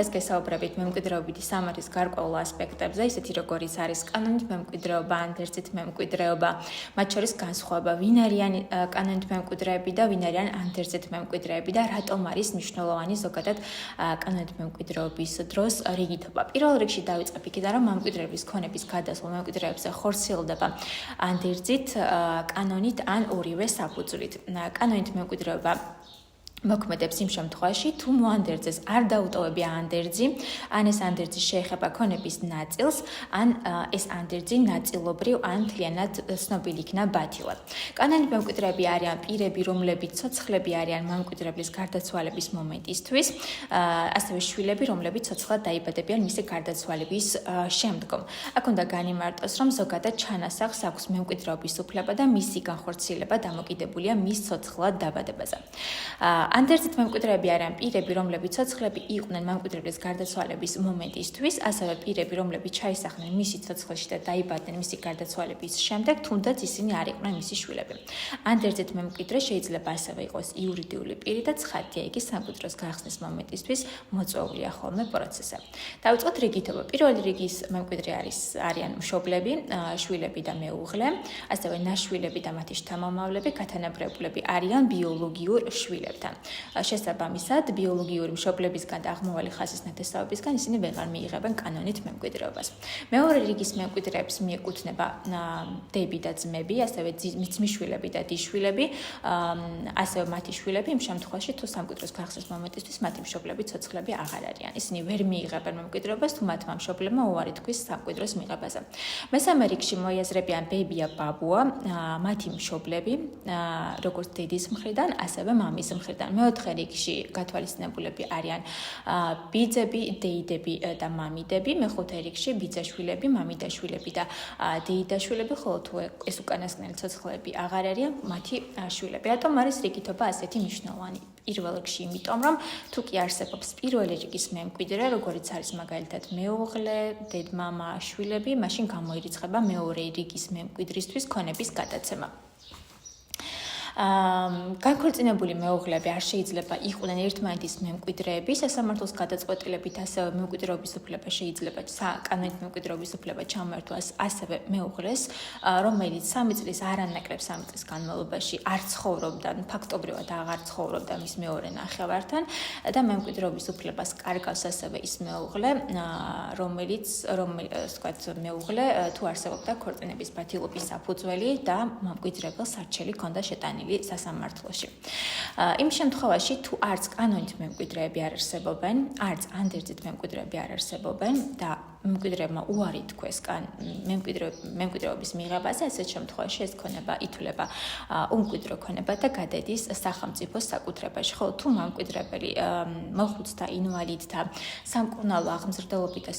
ეს გესაუბრებით მემკვიდრეობითი სამართლის გარკვეულ ასპექტებზე, ისეთი როგორიც არის კანონით მემკვიდრეობა, ან ერთზით მემკვიდრეობა, მათ შორის განსხვავება, ვინ არიან კანონით მემკვიდრეები და ვინ არიან ანდერძით მემკვიდრეები და რატომ არის მნიშვნელოვანი ზოგადად კანონით მემკვიდრეობის დროს რიგითობა. პირველ რიგში დავიწყებ იქიდან, რომ მემკვიდრეების ქონების გადასვლა მემკვიდრეებზე ხორციელდება ანდერძით, კანონით ან ორივე საფუძვლით. კანონით მემკვიდრეობა მოქმედებს იმ შემთხვევაში, თუ მოანდერძეს არ დაუტოვებია ანდერძი, ან ეს ანდერძი შეეხება ქონების ნაწილს, ან ეს ანდერძი ნაწილობრივ ან მთლიანად ცნობილი იქნა ბათილად. კანონით მემკვიდრეები არიან პირები, რომლებიც ცოცხლები არიან მემკვიდრეების გარდაცვალების მომენტისთვის, ასევე შვილები, რომლებიც ცოცხლად დაიბადებიან მისი გარდაცვალების შემდგომ. აქ უნდა განიმარტოს, რომ ზოგადად ჩანასახს აქვს მემკვიდრეობის უფლება და მისი განხორციელება დამოკიდებულია მის ცოცხლად დაბადებაზე. ანდერძით მემკვიდრეები არიან პირები, რომლებიც ცოცხლები იყვნენ მემკვიდრეების გარდაცვალების მომენტისთვის, ასევე პირები, რომლებიც ჩაისახნენ მისი ცოცხლში და დაიბადნენ მისი გარდაცვალების შემდეგ, თუნდაც ისინი არ იყვნენ მისი შვილები. ანდერძით მემკვიდრე შეიძლება ასევე იყოს იურიდიული პირი და ცხადია იგი სამკვიდროს გახსნის მომენტისთვის მოწვეულია ხოლმე პროცესზე. დავიწყოთ რიგითობა. პირველი რიგის მემკვიდრე არიან მშობლები, შვილები და მეუღლე, ასევე ნაშვილები და მათი შთამომავლები, გათანაბრებულები არიან ბიოლოგიურ შვილებთან. შესაბამისად, ბიოლოგიური მშობლებისგან და აღმოვალი ხაზის ნათესავებისგან ისინი ვეღარ მიიღებენ კანონით მემკვიდრეობას. მეორე რიგის მემკვიდრეებს მიეკუთვნება დები და ძმები, ასევე ძმისშვილები და დიშვილები, ასევე მათი შვილები იმ შემთხვევაში, თუ სამკვიდროს გახსნის მომენტისთვის მათი მშობლები ცოცხლები აღარ არიან. ისინი ვერ მიიღებენ მემკვიდრეობას, თუ მათმა მშობლებმა უარი თქვის სამკვიდროს მიღებაზე. მესამე რიგში მოიაზრებიან ბებია, ბაბუა, მათი მშობლები, როგორც დედის მხრიდან, ასევე მამის მხრიდან. მეოთხე რიგში გათვალისწინებულები არიან ბიძები, დეიდები და მამიდები, მეხუთე რიგში ბიძაშვილები, მამიდაშვილები და დეიდაშვილები, ხოლო თუ ეს უკანასკნელი ცოცხლები აღარ არიან, მათი შვილები. რატომ არის რიგითობა ასეთი მნიშვნელოვანი? პირველ რიგში იმიტომ, რომ თუ კი არსებობს პირველი რიგის მემკვიდრე, როგორიც არის მაგალითად მეუღლე, დედმამა, შვილები, მაშინ გამოირიცხება მეორე რიგის მემკვიდრისთვის ქონების გადაცემა. განქორწინებული მეუღლები არ შეიძლება იყვნენ ერთმანეთის მემკვიდრეები, სასამართლოს გადაწყვეტილებით ასევე მემკვიდრეობის უფლება შეიძლება კანონით მემკვიდრეობის უფლება ჩამოერთვას ასევე მეუღლეს, რომელიც 3 წლის არანაკლებ 3 წლის განმავლობაში არ ცხოვრობდა, ფაქტობრივად აღარ ცხოვრობდა მის მეორე ნახევართან და მემკვიდრეობის უფლებას კარგავს ასევე ის მეუღლე, რომელიც მეუღლე თუ არსებობდა ქორწინების ბათილობის საფუძველი და მემკვიდრეებელს არჩელი ჰქონდა შეტანილი სასამართლოში. იმ შემთხვევაში, თუ არც კანონით მემკვიდრეები არ არსებობენ, არც ანდერძით მემკვიდრეები არ არსებობენ და მემკვიდრეებმა უარი თქვეს მემკვიდრეობის მიღებაზე, ასეთ შემთხვევაში ეს ქონება ითვლება უმკვიდრო ქონება და გადადის სახელმწიფოს საკუთრებაში. ხოლო თუ მემკვიდრებელი მოხუცთა, ინვალიდთა, სამკურნალო აღმზრდელობით და